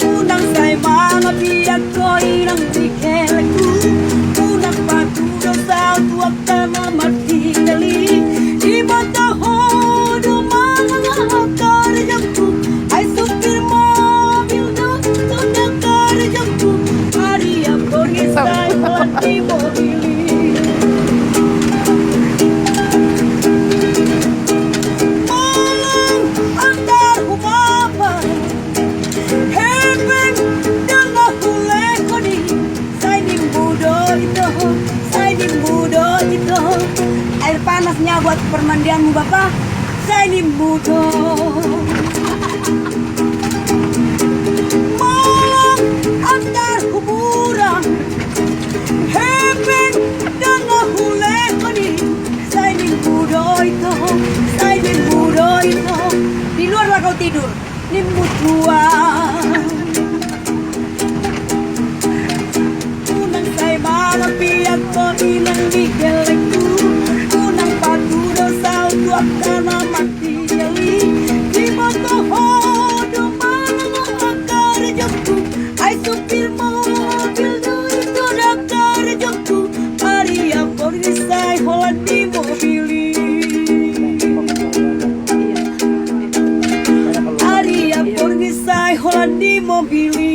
Unang say mga biyak ko'y nang bikeleku. Unang patudaw sa tuwag ka mamatikali. Iba taho dumang ang karajang ko. Ay supir mobil na tunog karajang ko. Maria Borgesay pati mobili. Air panasnya buat permandianmu Bapak, saya ini mudo. Malam antar kuburan, hepeng dengan hulekoni. Saya ini mudo itu, saya ini mudo itu. Di luarlah kau tidur, nimbu tua. Unang saya malam piat kau hilang di gelengku. Karena mati jeli di motoho domang akar jokku. Ay supir mobil itu dakar jokku. Maria Borgesay holan di mobili. Maria Borgesay holan di mobili.